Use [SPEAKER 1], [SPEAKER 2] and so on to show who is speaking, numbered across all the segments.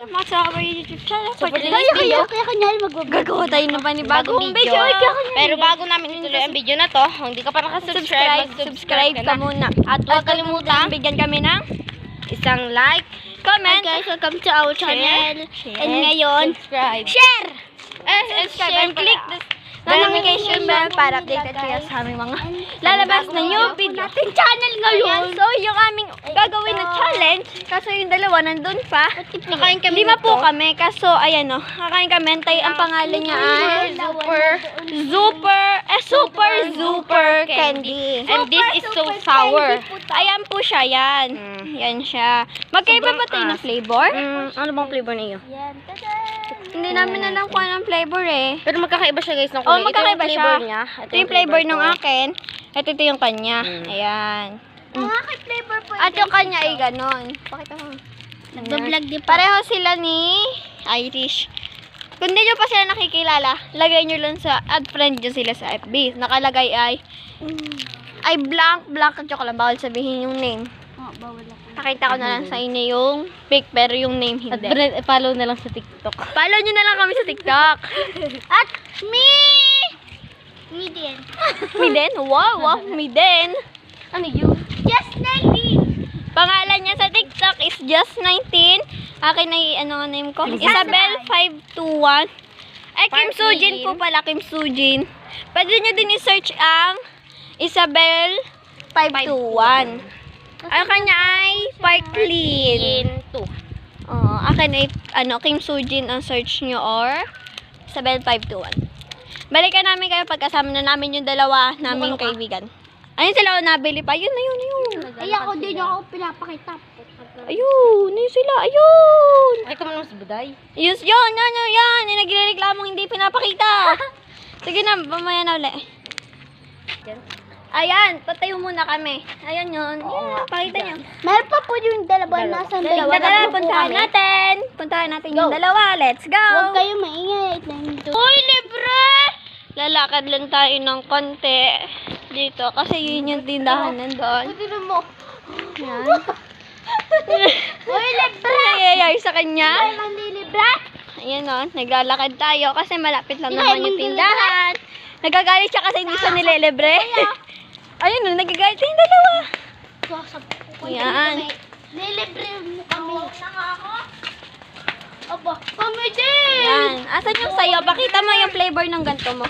[SPEAKER 1] Sa our YouTube channel.
[SPEAKER 2] So, for today's video,
[SPEAKER 1] Gagawa tayo ng panibagong video.
[SPEAKER 2] Pero bago namin ituloy ang video na to, kung hindi ka pa nakasubscribe,
[SPEAKER 1] Subscribe ka muna.
[SPEAKER 2] At huwag kalimutan,
[SPEAKER 1] bigyan kami ng
[SPEAKER 2] isang like,
[SPEAKER 1] comment.
[SPEAKER 3] Guys, welcome to our channel. And ngayon,
[SPEAKER 2] subscribe.
[SPEAKER 3] share!
[SPEAKER 1] And click the notification bell para updated kayo sa aming mga lalabas na new video.
[SPEAKER 3] Ating channel ngayon.
[SPEAKER 1] So, yung aming gagawin na challenge, kaso yung dalawa nandun pa.
[SPEAKER 2] Kakain kami
[SPEAKER 1] 5 po kami, kaso ayan o, kakain kami. Ang pangalan niya ay Super Candy.
[SPEAKER 2] And this is so sour.
[SPEAKER 1] Ayan po siya, yan. Yan siya. Magkaiba ba tayo ng flavor?
[SPEAKER 2] Ano bang flavor niyo?
[SPEAKER 3] Yan.
[SPEAKER 1] Hindi namin alam kung anong flavor eh.
[SPEAKER 2] Pero magkakaiba siya guys ng
[SPEAKER 1] Oh,
[SPEAKER 2] kulay.
[SPEAKER 1] magkakaiba
[SPEAKER 2] Ito yung
[SPEAKER 1] siya.
[SPEAKER 2] flavor niya.
[SPEAKER 1] Ito yung flavor ng
[SPEAKER 2] ko.
[SPEAKER 1] akin. Ito yung kanya. Ayan.
[SPEAKER 3] Ang aking flavor po.
[SPEAKER 1] At yung kanya ay ganon. Pakita mo.
[SPEAKER 3] Nag-vlog din pa.
[SPEAKER 1] Pareho sila ni Irish. Kung di nyo pa sila nakikilala, lagay nyo lang sa, add friend nyo sila sa FB. Nakalagay ay blank joke lang. Bawal sabihin yung name.
[SPEAKER 3] Oh, bawal ako.
[SPEAKER 1] Nakita ko na lang sa inyo yung pic, pero yung name
[SPEAKER 2] At
[SPEAKER 1] hindi.
[SPEAKER 2] follow na lang sa TikTok.
[SPEAKER 1] Follow nyo na lang kami sa TikTok.
[SPEAKER 3] At me din.
[SPEAKER 1] Me din? Wow, me din.
[SPEAKER 2] Ano yun?
[SPEAKER 3] Just 19.
[SPEAKER 1] Pangalan niya sa TikTok is Just 19. Akin ay, ano ang name ko? Isabel521. Ay, Kim
[SPEAKER 2] Parklin.
[SPEAKER 1] Sujin po pala, Kim Sujin. Pwede nyo din i-search ang Isabel521. Ang kanya ay Parklin.
[SPEAKER 2] 2.
[SPEAKER 1] Akin ay, Kim Sujin ang search nyo or Isabel521. Balikan namin kayo pagkasama na namin yung dalawa naming kaibigan. Ayun sila, nabili pa. Ayun.
[SPEAKER 3] Ay, ako din ako pinapakita.
[SPEAKER 1] Ayun sila, ayun.
[SPEAKER 2] Nakita mo naman si Buday?
[SPEAKER 1] Yes, yan. Yung nagre-reklamong hindi pinapakita. Sige na, mamaya na ulit. Ayan, tatayo muna kami. Ayan yun. Yeah, pakita nyo.
[SPEAKER 3] Meron pa po yung dalawa nasa
[SPEAKER 1] Dalawa, puntahan natin. Puntahan natin yung dalawa. Let's go.
[SPEAKER 3] Huwag kayo maingay.
[SPEAKER 1] Uy, libre! Lalakad lang tayo ng konti dito kasi yun yung tindahan nandun.
[SPEAKER 3] Tignan mo.
[SPEAKER 1] Yan.
[SPEAKER 3] Uy, libre!
[SPEAKER 1] Nangyayari sa kanya.
[SPEAKER 3] Ay, manlilibre?
[SPEAKER 1] Ayan o, naglalakad tayo kasi malapit lang naman yung tindahan. Nagagalit siya kasi hindi siya nililibre. Ayun o, nagagalit yung dalawa. Yan.
[SPEAKER 3] Nilibre mo kami. Opo, kami din!
[SPEAKER 1] Yan. Asan yung sayo? Pakita mo yung flavor ng ganito mo.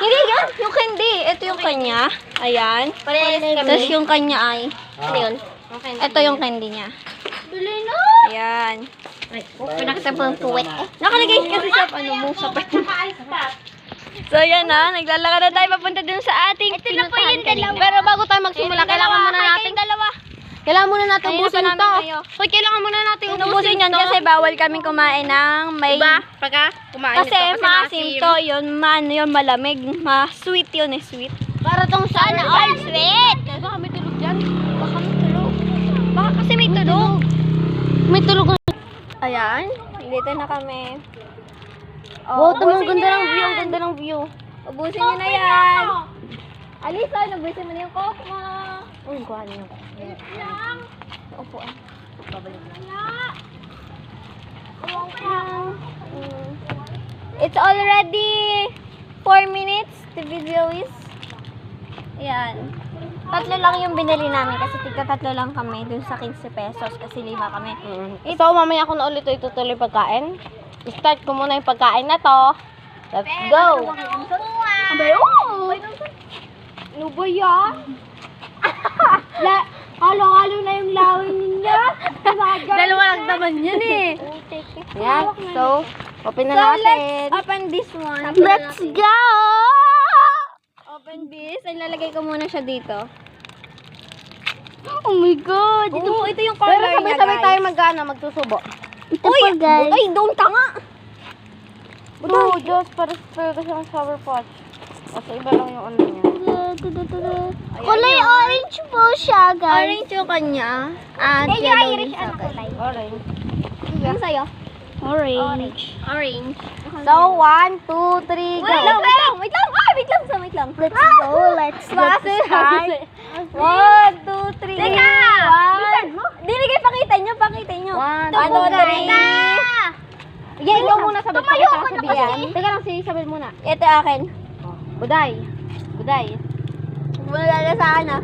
[SPEAKER 1] Hindi yan. Yung candy. Ito yung kanya. Ayan. Tapos yung kanya ay. Ano yun? Ito yung candy niya.
[SPEAKER 3] Tuloy na!
[SPEAKER 1] Ayan.
[SPEAKER 3] Pinakita po yung puwet.
[SPEAKER 1] Nakalagay kasi sa mo sa So yan na, naglalakad na tayo papunta dun sa ating
[SPEAKER 3] Ito na po yung dalawa.
[SPEAKER 2] Pero bago tayo magsimula, kailangan muna natin ubusin
[SPEAKER 1] pa namin
[SPEAKER 2] to.
[SPEAKER 1] kayo.
[SPEAKER 2] Hoy, kailangan muna natin
[SPEAKER 1] Ubusin yan kasi bawal kami kumain ng may...
[SPEAKER 2] Diba? Pagka kumain
[SPEAKER 1] Kasi
[SPEAKER 2] ito,
[SPEAKER 1] maasim to, yun, malamig, sweet yun eh, sweet.
[SPEAKER 3] Para tong sana all sweet.
[SPEAKER 2] Baka may tulog dyan.
[SPEAKER 1] Baka may tulog. Baka kasi may tulog.
[SPEAKER 2] May tulog.
[SPEAKER 1] Ayan, dito na kami.
[SPEAKER 2] Wow,
[SPEAKER 1] ubusin
[SPEAKER 2] ang ganda
[SPEAKER 1] nyo
[SPEAKER 2] ng view,
[SPEAKER 1] yan.
[SPEAKER 2] ang ganda ng view.
[SPEAKER 1] Ubusin nyo na yan. Alisa, nabusin mo na yung coke mo.
[SPEAKER 2] Uy, kuha niyo.
[SPEAKER 1] Opo.
[SPEAKER 2] Babalik na.
[SPEAKER 1] It's already 4 minutes. The video is... Ayan. 3 lang yung binili namin kasi tigka 3 lang kami dun sa 15 pesos kasi 5 kami.
[SPEAKER 2] So, mamaya ko na ulit itutuloy pagkain. Start ko muna yung pagkain na to. Let's go!
[SPEAKER 1] Abay, oh!
[SPEAKER 3] Ano ba yan? Halo-halo na yung lawin ninyo.
[SPEAKER 1] Dalawa lang naman yun eh.
[SPEAKER 2] Yan. So, open na
[SPEAKER 1] So,
[SPEAKER 2] natin.
[SPEAKER 1] let's open this one.
[SPEAKER 3] Let's go!
[SPEAKER 1] Open this. Ay, lalagay ko muna siya dito.
[SPEAKER 3] Oh my God!
[SPEAKER 1] Oo, ito yung
[SPEAKER 2] Pero
[SPEAKER 1] color niya,
[SPEAKER 2] sabay-sabay
[SPEAKER 1] guys.
[SPEAKER 2] tayo magsusubo.
[SPEAKER 3] Ito po, guys.
[SPEAKER 1] Ay, don't tanga!
[SPEAKER 2] No, Diyos, para kasi ang sour pot. Kasi iba lang yung ano niya.
[SPEAKER 3] Kulay orange po siya, guys.
[SPEAKER 1] Orange yung kanya. At yellow din sa akin.
[SPEAKER 2] Orange.
[SPEAKER 1] Yung sa'yo?
[SPEAKER 3] Orange.
[SPEAKER 1] Orange.
[SPEAKER 2] So, 1, 2, 3, go!
[SPEAKER 1] Wait lang. Wait lang.
[SPEAKER 3] Let's go. Let's get started.
[SPEAKER 1] 1, 2, 3.
[SPEAKER 3] Teka!
[SPEAKER 1] 1. Dili kayo pakita nyo.
[SPEAKER 3] Ito po, guys.
[SPEAKER 2] Yeah, ikaw muna sabi.
[SPEAKER 3] Tumayo ka na
[SPEAKER 2] sabihan.
[SPEAKER 3] kasi.
[SPEAKER 2] Teka lang, si Isabel muna.
[SPEAKER 1] Ito akin.
[SPEAKER 2] Buday. Buday.
[SPEAKER 1] Wala sa akin ah.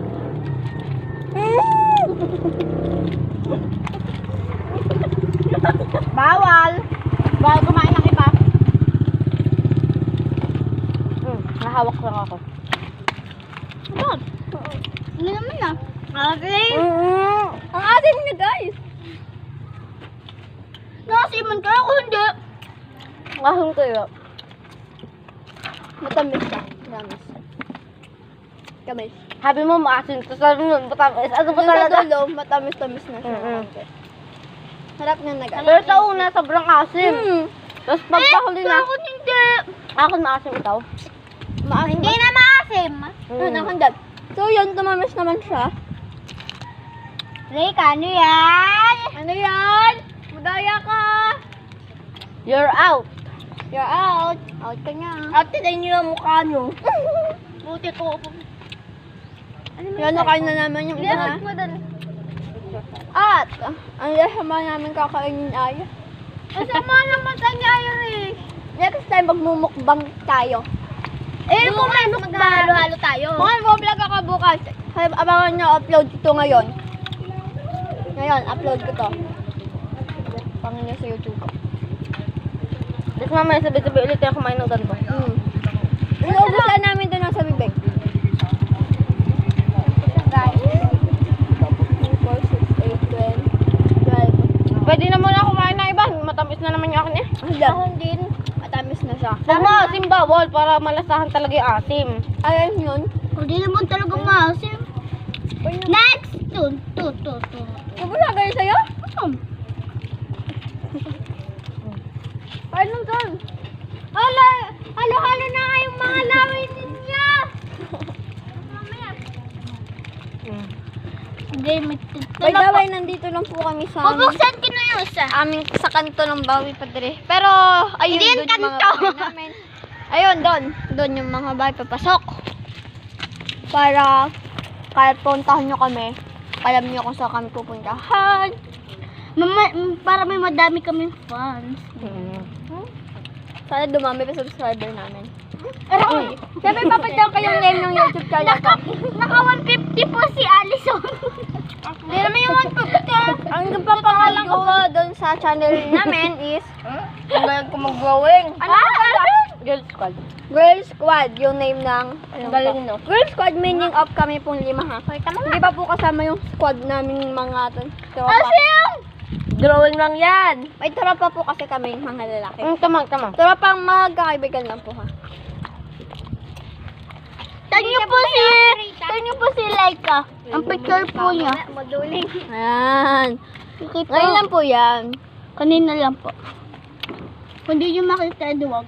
[SPEAKER 2] Bawal. Bawal kumain ng iba. Nahawak lang ako.
[SPEAKER 3] Ano naman ah? Okay.
[SPEAKER 1] Ang asin niya guys.
[SPEAKER 3] Nasiman ka ako hindi.
[SPEAKER 2] Ahong kayo.
[SPEAKER 1] Matamis siya. Matamis. Kamis.
[SPEAKER 2] Sabi mo maasin. Tapos sabi mo matamis. Ano ba
[SPEAKER 1] Sa
[SPEAKER 2] talaga?
[SPEAKER 1] dulo, matamis-tamis na siya. Harap niya nag
[SPEAKER 2] Pero sa una, sobrang asim. Tapos pagpahuli na.
[SPEAKER 3] Ako hindi.
[SPEAKER 2] Ako maasim ikaw.
[SPEAKER 3] Hindi na maasim.
[SPEAKER 1] Nakandad. So yun, tumamis naman siya.
[SPEAKER 3] Rika, ano yan?
[SPEAKER 1] Ano yan? Madaya ka.
[SPEAKER 2] You're out.
[SPEAKER 1] You're out. Out ka nga.
[SPEAKER 3] At tinayin niyo yung mukha niyo. Buti ko.
[SPEAKER 1] Yan, nakain na naman yung isa. At, ang lasama namin kakainin ay.
[SPEAKER 3] Masama naman sa Irish.
[SPEAKER 1] Next time, magmumukbang tayo.
[SPEAKER 3] Kung may maghalo-halo tayo.
[SPEAKER 1] Mga vlog ako bukas. Abangan nyo, upload ito ngayon. Ngayon, upload ko to. Pangin nyo sa YouTube ko.
[SPEAKER 2] Tapos mamaya sabi-sabi ulit yung kumain ng ganito.
[SPEAKER 1] Inuubusan namin doon sa bibig. Guys. 4, 6, 8, 10, 12.
[SPEAKER 2] Pwede na muna kumain ng iba. Matamis na naman yung akin eh.
[SPEAKER 1] Ahon din. Matamis na siya.
[SPEAKER 2] Huwag maasim bawal para malasahan talaga yung asim.
[SPEAKER 1] Ayan yun.
[SPEAKER 3] Hindi naman talaga maasim. Next! Two.
[SPEAKER 1] Ubus na kayo sa'yo? Paano doon?
[SPEAKER 3] Halo-halo na nga yung mga lawin ninyo. Hindi,
[SPEAKER 1] By the way, nandito lang po kami sa
[SPEAKER 3] Bubuksan ko na yun sa.
[SPEAKER 1] aming sa kanto ng Bawi Padre. Pero, ayun,
[SPEAKER 3] Hindi yan
[SPEAKER 1] doon yung mga
[SPEAKER 3] kanto.
[SPEAKER 1] bahay namin. Ayun, doon. Doon yung mga bahay papasok. Para, kahit puntahan nyo kami, alam nyo kung saan kami pupuntahan.
[SPEAKER 3] Para may madami kaming fans.
[SPEAKER 1] Sana dumami pa subscriber namin. Siyempre, papadyan ko yung name ng YouTube channel ko.
[SPEAKER 3] Naka 150 po si Alison.
[SPEAKER 1] Hindi naman yung 150. Ang papangalan ko po doon sa channel namin is
[SPEAKER 2] Ngayon ko mag-growing.
[SPEAKER 1] ano?
[SPEAKER 2] Girl squad.
[SPEAKER 1] Girl Squad, yung name ng
[SPEAKER 2] Galing no.
[SPEAKER 1] Girl Squad meaning of kami pong 5 ha. Hindi pa po kasama yung squad namin mga tropa.
[SPEAKER 2] Drawing lang yan.
[SPEAKER 1] May tropa po kasi kami mga lalaki.
[SPEAKER 2] Tamang.
[SPEAKER 1] Tropang magkakaibigan lang po ha.
[SPEAKER 3] Tanyo po si Laika. Ang picture po niya.
[SPEAKER 1] Maduling. Ayan.
[SPEAKER 3] Okay po.
[SPEAKER 1] Ngayon lang po yan.
[SPEAKER 3] Kanina lang po. Kung di nyo makita, duwag.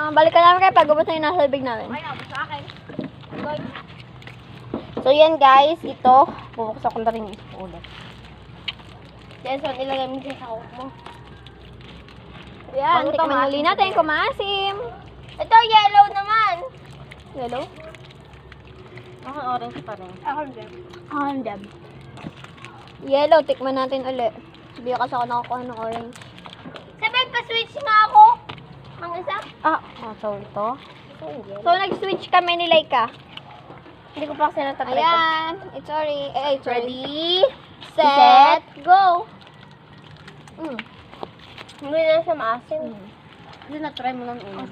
[SPEAKER 1] Balikan namin kayo pag ubos na yung nasa bibig namin.
[SPEAKER 2] So yan guys, ito. Bubuksan ko na rin yung isa ulit. Yan, so ilagay mo sa sahog mo.
[SPEAKER 1] Yan,
[SPEAKER 2] Bago
[SPEAKER 1] tikman
[SPEAKER 2] tama.
[SPEAKER 1] uli natin kung maasim.
[SPEAKER 3] Ito, yellow naman.
[SPEAKER 1] Hello?
[SPEAKER 2] Ako orange pa rin.
[SPEAKER 3] Condom.
[SPEAKER 1] Yellow, tikman natin uli. Sabi kasi ako nakakuha ng orange.
[SPEAKER 3] Sabay, pa-switch nga ako. Ang isa?
[SPEAKER 2] So ito.
[SPEAKER 1] So, nag-switch kami ni Laika.
[SPEAKER 2] Hindi ko pa kasi natatry.
[SPEAKER 1] Ayan, it's already, it's
[SPEAKER 2] Ready?
[SPEAKER 1] set, go!
[SPEAKER 2] Hindi na siya maasim. Hindi na-try mo lang una.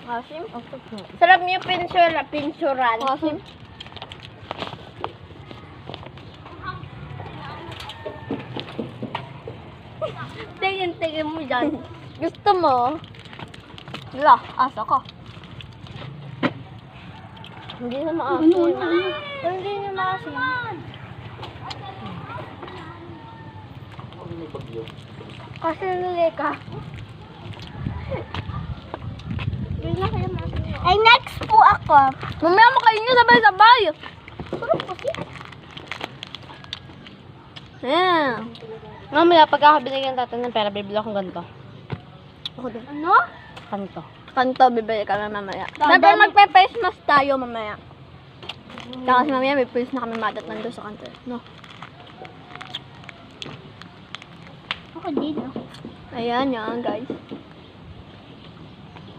[SPEAKER 1] Asim?
[SPEAKER 2] Sarap niyo pinsuran.
[SPEAKER 1] Asim?
[SPEAKER 3] Tingin mo dyan.
[SPEAKER 1] Gusto mo? Wala, asa ka.
[SPEAKER 2] Hindi na maasim.
[SPEAKER 3] Hindi nyo maasim.
[SPEAKER 1] Kasi nuli ka.
[SPEAKER 3] Ay, next po ako.
[SPEAKER 1] Mamaya mo kayo nyo sabay-sabay. Ayan.
[SPEAKER 2] Mamaya pagkakabinigyan natin ng pera, bibili akong ganito.
[SPEAKER 1] Ako din.
[SPEAKER 3] Ano?
[SPEAKER 2] Kanto.
[SPEAKER 1] Kanto, bibili ka na mamaya. Siyempre magpe-face mask tayo mamaya. Kasi mamaya may pulse na kami madat nandun sa kanto. No?
[SPEAKER 3] Ako din, ah.
[SPEAKER 1] Ayan yan, guys.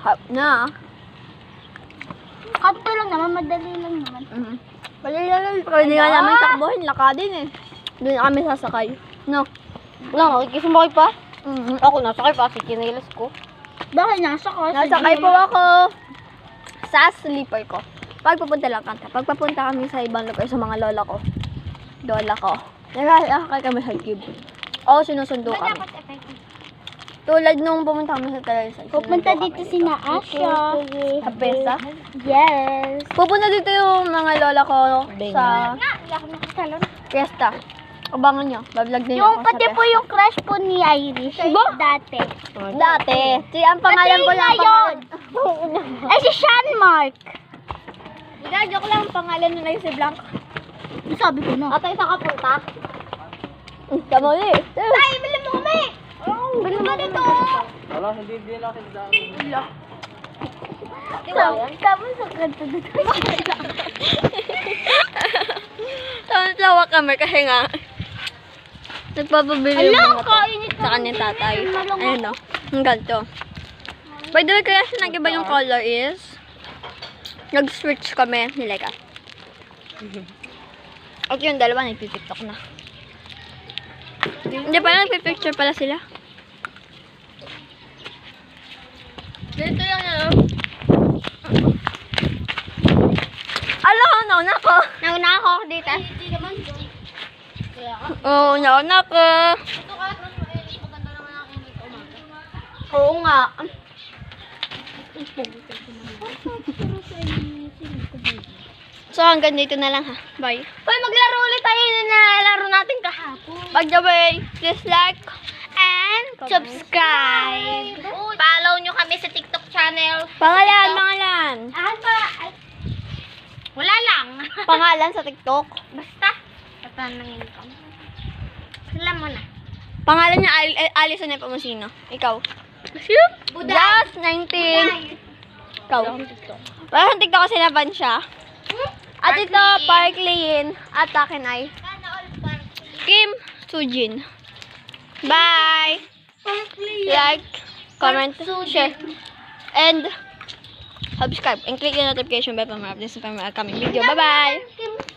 [SPEAKER 1] Hap na.
[SPEAKER 3] Kanto lang naman, madali lang naman.
[SPEAKER 1] Palilalan. Pwede nga namin takbuhin. Lakadin eh. Doon kami sasakay. No?
[SPEAKER 2] Wala, nakikisumakay pa.
[SPEAKER 1] Mhm.
[SPEAKER 2] Ako, nasakay pa. Si kinilas ko.
[SPEAKER 3] Bakit nasa ko?
[SPEAKER 1] Nasakay po ako sa sleeper ko. Pag pupunta lang kanta. Pag papunta kami sa ibang lugar sa mga lola ko. Nakakakay kami sa cube. Oo, sinusundo kami. Tulad nung pumunta kami sa Talaysay.
[SPEAKER 3] Pupunta dito si na Asha.
[SPEAKER 1] Sa Pesa.
[SPEAKER 3] Yes.
[SPEAKER 1] Pupunta dito yung mga lola ko sa
[SPEAKER 3] Yung
[SPEAKER 1] Fiesta. Abangan nyo. Bablog din ako sa
[SPEAKER 3] pati po
[SPEAKER 1] Fiesta.
[SPEAKER 3] yung crush po ni Irish. Dati.
[SPEAKER 1] Dati. Ang pangalan ko lang
[SPEAKER 3] ngayon. Ay, si Sean Mark.
[SPEAKER 1] Hindi, joke lang. Ang pangalan nila yung si Blanc.
[SPEAKER 3] Sabi ko na.
[SPEAKER 2] Atay, saan ka punta?
[SPEAKER 1] Kamali.
[SPEAKER 3] Ay, bili mo kami. Bili mo dito.
[SPEAKER 4] Wala, hindi lang tindahan.
[SPEAKER 3] Tapos sa kanto dito.
[SPEAKER 1] Tawa kami kasi nga nagpapabili yung mga to
[SPEAKER 3] kainit
[SPEAKER 1] sa kanyang tatay. Ayun o. Ang ganito. By the way, kaya siya nag-iba yung color is nag-switch kami ni Leka. At yung dalawa nagpitiktok na. Hindi pala nagpipicture pala sila. Dito lang yan. Alam, nauna ko.
[SPEAKER 3] Nauna ako dito.
[SPEAKER 1] Oo, nauna ko.
[SPEAKER 2] Oo nga.
[SPEAKER 1] So, hanggang dito na lang ha. Bye.
[SPEAKER 2] Hoy, maglaro ulit tayo na nalalaro natin kahapon.
[SPEAKER 1] By the way, please like
[SPEAKER 3] And subscribe.
[SPEAKER 2] Follow nyo kami sa TikTok channel.
[SPEAKER 1] pangalan.
[SPEAKER 2] Wala lang.
[SPEAKER 1] Pangalan sa TikTok.
[SPEAKER 2] Basta. Tatanungin ko. Sila mo na.
[SPEAKER 1] Pangalan niya Alison Nepomuceno. Ikaw. Just 19. Ikaw. Wala sa TikTok kasi naban siya. At ito, Parklyin. At akin ay Kim Sujin. Bye! Like, comment, share, and subscribe. And click the notification bell para ma-update sa mga upcoming video. Bye-bye!